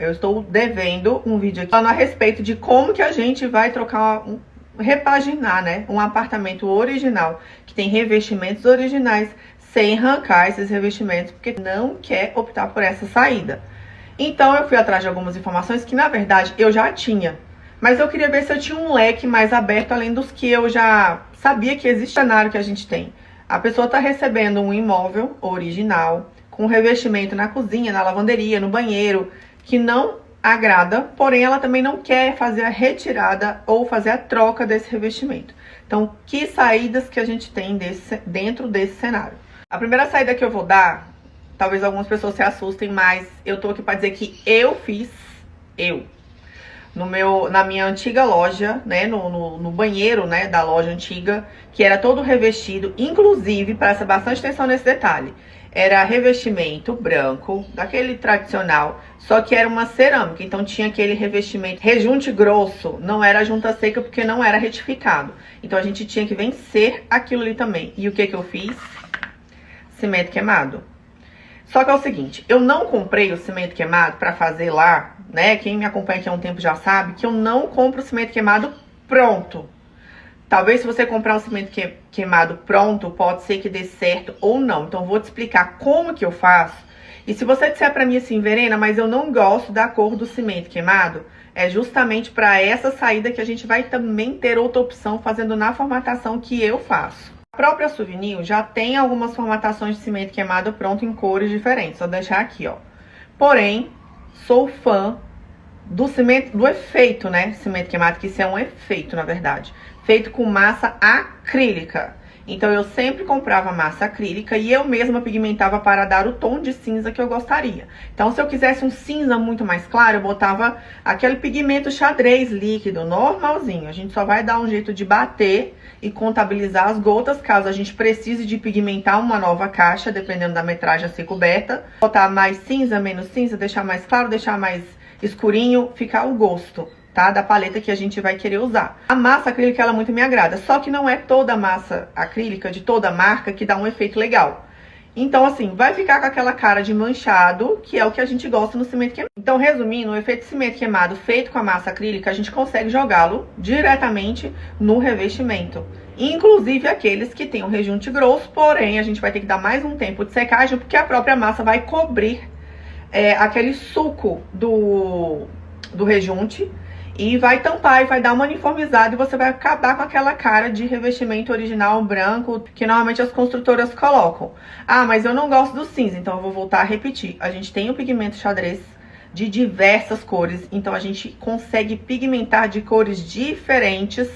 Eu estou devendo um vídeo aqui falando a respeito de como que a gente vai trocar, repaginar, né, um apartamento original, que tem revestimentos originais, sem arrancar esses revestimentos, porque não quer optar por essa saída. Então eu fui atrás de algumas informações que, na verdade, eu já tinha. Mas eu queria ver se eu tinha um leque mais aberto, além dos que eu já sabia que existe no cenário que a gente tem. A pessoa está recebendo um imóvel original, com revestimento na cozinha, na lavanderia, no banheiro, que não agrada, porém ela também não quer fazer a retirada ou fazer a troca desse revestimento. Então, que saídas que a gente tem dentro desse cenário? A primeira saída que eu vou dar, talvez algumas pessoas se assustem, mas eu tô aqui para dizer que eu fiz, na minha antiga loja, né, no banheiro, né, da loja antiga, que era todo revestido, inclusive, presta bastante atenção nesse detalhe, era revestimento branco, daquele tradicional, só que era uma cerâmica, então tinha aquele revestimento rejunte grosso, não era junta seca porque não era retificado. Então a gente tinha que vencer aquilo ali também. E o que eu fiz? Cimento queimado. Só que é o seguinte, eu não comprei o cimento queimado pra fazer lá, né? Quem me acompanha aqui há um tempo já sabe que eu não compro o cimento queimado pronto. Talvez se você comprar um cimento queimado pronto, pode ser que dê certo ou não. Então eu vou te explicar como que eu faço. E se você disser pra mim assim, Verena, mas eu não gosto da cor do cimento queimado, é justamente pra essa saída que a gente vai também ter outra opção fazendo na formatação que eu faço. A própria Souvenir já tem algumas formatações de cimento queimado pronto em cores diferentes. Vou deixar aqui, ó. Porém, sou fã do cimento, do efeito, né? Cimento queimado, que isso é um efeito, na verdade. Feito com massa acrílica. Então, eu sempre comprava massa acrílica e eu mesma pigmentava para dar o tom de cinza que eu gostaria. Então, se eu quisesse um cinza muito mais claro, eu botava aquele pigmento xadrez líquido, normalzinho. A gente só vai dar um jeito de bater e contabilizar as gotas, caso a gente precise de pigmentar uma nova caixa, dependendo da metragem a ser coberta. Botar mais cinza, menos cinza, deixar mais claro, deixar mais escurinho, ficar o gosto, tá? Da paleta que a gente vai querer usar. A massa acrílica, ela muito me agrada, só que não é toda a massa acrílica de toda marca que dá um efeito legal. Então, assim, vai ficar com aquela cara de manchado, que é o que a gente gosta no cimento queimado. Então, resumindo, o efeito cimento queimado feito com a massa acrílica, a gente consegue jogá-lo diretamente no revestimento. Inclusive aqueles que tem um rejunte grosso, porém, a gente vai ter que dar mais um tempo de secagem, porque a própria massa vai cobrir aquele suco do rejunte e vai tampar e vai dar uma uniformizada e você vai acabar com aquela cara de revestimento original branco que normalmente as construtoras colocam. Ah, mas eu não gosto do cinza, então eu vou voltar a repetir. A gente tem o pigmento xadrez de diversas cores, então a gente consegue pigmentar de cores diferentes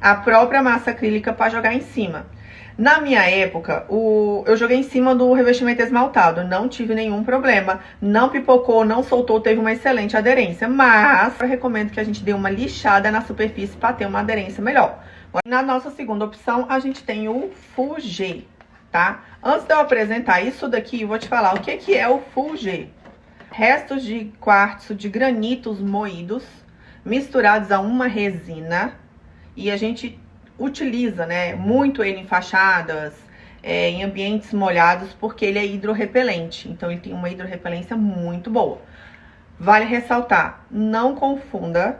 a própria massa acrílica para jogar em cima. Na minha época, eu joguei em cima do revestimento esmaltado, não tive nenhum problema, não pipocou, não soltou, teve uma excelente aderência, mas eu recomendo que a gente dê uma lixada na superfície para ter uma aderência melhor. Na nossa segunda opção, a gente tem o Full-G, tá? Antes de eu apresentar isso daqui, eu vou te falar o que é o Full-G. Restos de quartzo de granitos moídos, misturados a uma resina, e a gente utiliza, né, muito ele em fachadas, em ambientes molhados, porque ele é hidrorrepelente. Então, ele tem uma hidrorrepelência muito boa. Vale ressaltar, não confunda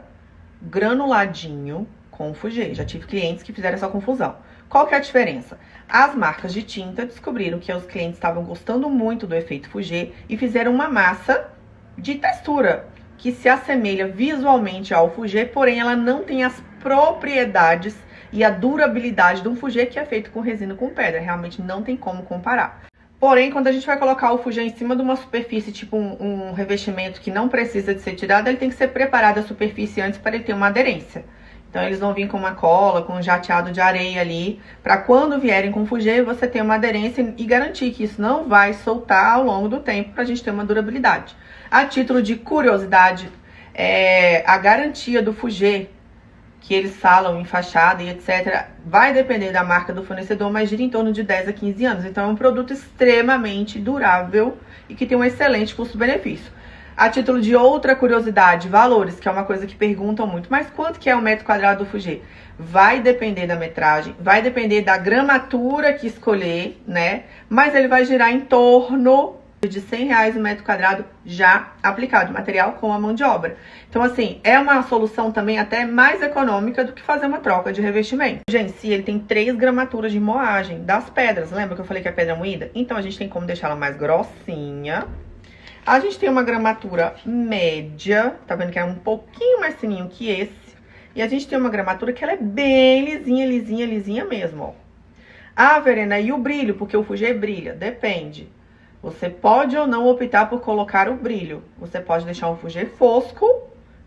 granuladinho com Full-G. Já tive clientes que fizeram essa confusão. Qual que é a diferença? As marcas de tinta descobriram que os clientes estavam gostando muito do efeito Full-G e fizeram uma massa de textura que se assemelha visualmente ao Full-G, porém ela não tem as propriedades e a durabilidade de um Full-G que é feito com resina com pedra. Realmente não tem como comparar. Porém, quando a gente vai colocar o Full-G em cima de uma superfície, tipo um revestimento que não precisa de ser tirado, ele tem que ser preparado a superfície antes para ele ter uma aderência. Então, eles vão vir com uma cola, com um jateado de areia ali, para quando vierem com Full-G, você ter uma aderência e garantir que isso não vai soltar ao longo do tempo para a gente ter uma durabilidade. A título de curiosidade, a garantia do Full-G, que eles falam em fachada e etc., vai depender da marca do fornecedor, mas gira em torno de 10 a 15 anos. Então, é um produto extremamente durável e que tem um excelente custo-benefício. A título de outra curiosidade, valores, que é uma coisa que perguntam muito, mas quanto que é um metro quadrado do Full-G? Vai depender da metragem, vai depender da gramatura que escolher, né? Mas ele vai girar em torno de R$100 o metro quadrado já aplicado, material com a mão de obra. Então, assim, é uma solução também até mais econômica do que fazer uma troca de revestimento. Gente, se ele tem 3 gramaturas de moagem das pedras, lembra que eu falei que é pedra moída? Então, a gente tem como deixar ela mais grossinha. A gente tem uma gramatura média, tá vendo que é um pouquinho mais fininho que esse. E a gente tem uma gramatura que ela é bem lisinha, lisinha, lisinha mesmo, ó. Ah, Verena, e o brilho? Porque o Fugê brilha, depende. Você pode ou não optar por colocar o brilho. Você pode deixar um Fugê fosco,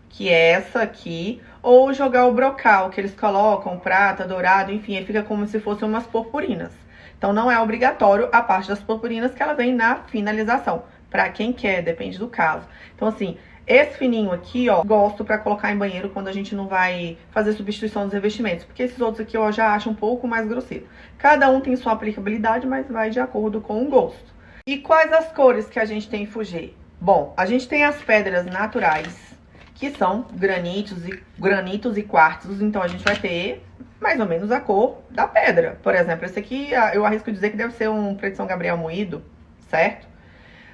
que é essa aqui, ou jogar o brocal, que eles colocam, prata, dourado, enfim, fica como se fossem umas purpurinas. Então, não é obrigatório a parte das purpurinas que ela vem na finalização. Pra quem quer, depende do caso. Então, assim, esse fininho aqui, ó, gosto pra colocar em banheiro quando a gente não vai fazer substituição dos revestimentos. Porque esses outros aqui eu já acho um pouco mais grosseiro. Cada um tem sua aplicabilidade, mas vai de acordo com o gosto. E quais as cores que a gente tem em Fugê? Bom, a gente tem as pedras naturais, que são granitos e quartzos. Então, a gente vai ter mais ou menos a cor da pedra. Por exemplo, esse aqui, eu arrisco dizer que deve ser um preto São Gabriel moído, certo?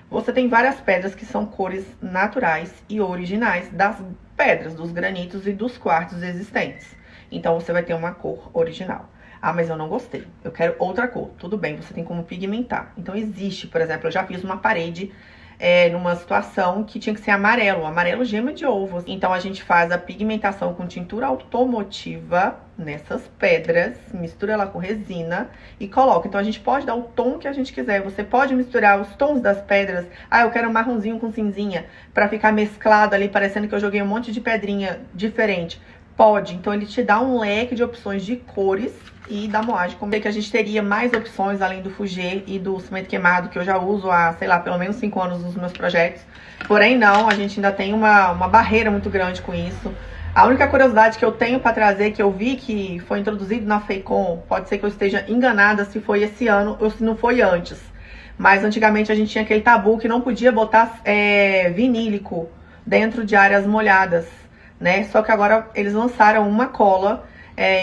Você tem várias pedras que são cores naturais e originais das pedras, dos granitos e dos quartzos existentes. Então, você vai ter uma cor original. Ah, mas eu não gostei, eu quero outra cor. Tudo bem, você tem como pigmentar. Então, existe, por exemplo, eu já fiz uma parede numa situação que tinha que ser amarelo gema de ovo. Então, a gente faz a pigmentação com tintura automotiva nessas pedras, mistura ela com resina e coloca. Então, a gente pode dar o tom que a gente quiser. Você pode misturar os tons das pedras. Ah, eu quero marronzinho com cinzinha, pra ficar mesclado ali, parecendo que eu joguei um monte de pedrinha diferente. Pode, então ele te dá um leque de opções de cores e da moagem. Como é que a gente teria mais opções além do Fugê e do cimento queimado, que eu já uso há, sei lá, pelo menos 5 anos nos meus projetos. Porém, não, a gente ainda tem uma barreira muito grande com isso. A única curiosidade que eu tenho para trazer, que eu vi que foi introduzido na FEICOM, pode ser que eu esteja enganada se foi esse ano ou se não foi antes. Mas antigamente a gente tinha aquele tabu que não podia botar vinílico dentro de áreas molhadas, né? Só que agora eles lançaram uma cola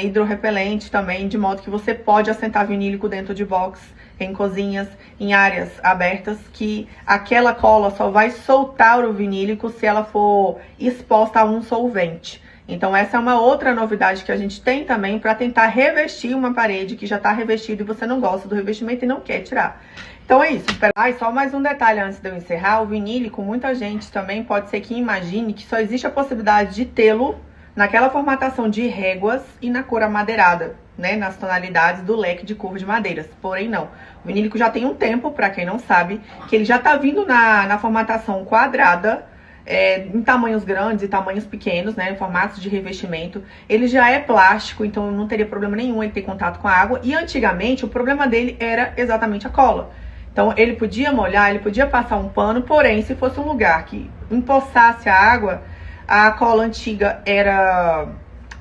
hidrorrepelente também, de modo que você pode assentar vinílico dentro de box, em cozinhas, em áreas abertas, que aquela cola só vai soltar o vinílico se ela for exposta a um solvente. Então essa é uma outra novidade que a gente tem também para tentar revestir uma parede que já está revestida e você não gosta do revestimento e não quer tirar. Então é isso. Ah, e só mais um detalhe antes de eu encerrar. O vinílico, muita gente também pode ser que imagine que só existe a possibilidade de tê-lo naquela formatação de réguas e na cor amadeirada, né? Nas tonalidades do leque de cor de madeiras. Porém, não. O vinílico já tem um tempo, para quem não sabe, que ele já tá vindo na formatação quadrada, em tamanhos grandes e tamanhos pequenos, né? Em formatos de revestimento. Ele já é plástico, então não teria problema nenhum ele ter contato com a água. E antigamente, o problema dele era exatamente a cola. Então, ele podia molhar, ele podia passar um pano, porém, se fosse um lugar que empoçasse a água, a cola antiga era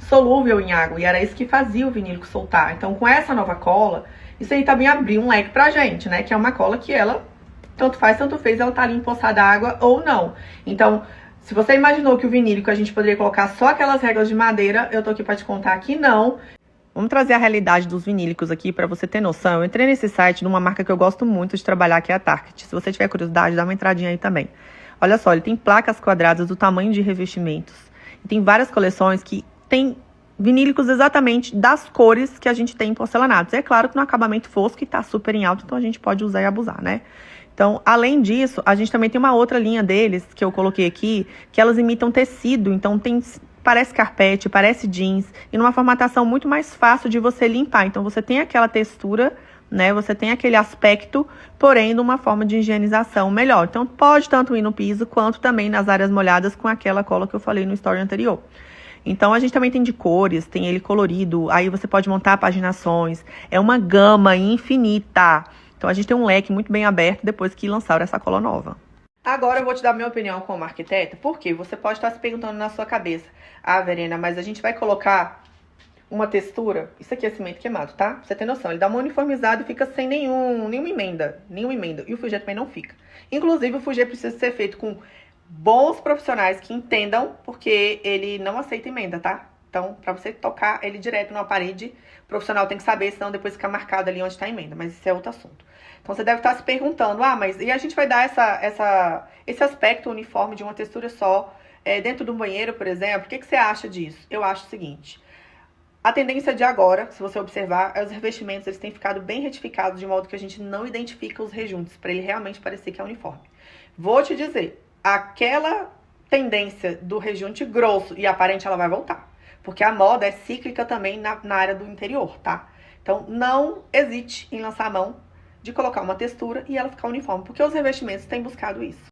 solúvel em água e era isso que fazia o vinílico soltar. Então, com essa nova cola, isso aí também abriu um leque pra gente, né? Que é uma cola que ela, tanto faz, tanto fez, ela tá ali empoçada água ou não. Então, se você imaginou que o vinílico a gente poderia colocar só aquelas regras de madeira, eu tô aqui pra te contar que não. Vamos trazer a realidade dos vinílicos aqui para você ter noção. Eu entrei nesse site de uma marca que eu gosto muito de trabalhar, que é a Target. Se você tiver curiosidade, dá uma entradinha aí também. Olha só, ele tem placas quadradas do tamanho de revestimentos. E tem várias coleções que tem vinílicos exatamente das cores que a gente tem em porcelanatos. É claro que no acabamento fosco e tá super em alta, então a gente pode usar e abusar, né? Então, além disso, a gente também tem uma outra linha deles, que eu coloquei aqui, que elas imitam tecido. Então, parece carpete, parece jeans, e numa formatação muito mais fácil de você limpar. Então, você tem aquela textura, né? Você tem aquele aspecto, porém, de uma forma de higienização melhor. Então, pode tanto ir no piso, quanto também nas áreas molhadas com aquela cola que eu falei no story anterior. Então, a gente também tem de cores, tem ele colorido, aí você pode montar paginações. É uma gama infinita. Então, a gente tem um leque muito bem aberto depois que lançaram essa cola nova. Agora eu vou te dar minha opinião como arquiteta, porque você pode estar se perguntando na sua cabeça: ah, Verena, mas a gente vai colocar uma textura? Isso aqui é cimento queimado, tá? Pra você ter noção, ele dá uma uniformizada e fica sem nenhuma emenda. E o Fugê também não fica. Inclusive, o Fugê precisa ser feito com bons profissionais que entendam, porque ele não aceita emenda, tá? Então, para você tocar ele direto numa parede, o profissional tem que saber, senão depois fica marcado ali onde está a emenda. Mas isso é outro assunto. Então, você deve estar se perguntando, mas e a gente vai dar esse aspecto uniforme de uma textura só dentro do banheiro, por exemplo? O que você acha disso? Eu acho o seguinte. A tendência de agora, se você observar, os revestimentos eles têm ficado bem retificados, de modo que a gente não identifica os rejuntos, para ele realmente parecer que é uniforme. Vou te dizer, aquela tendência do rejunte grosso e aparente, ela vai voltar. Porque a moda é cíclica também na área do interior, tá? Então, não hesite em lançar a mão de colocar uma textura e ela ficar uniforme, porque os revestimentos têm buscado isso.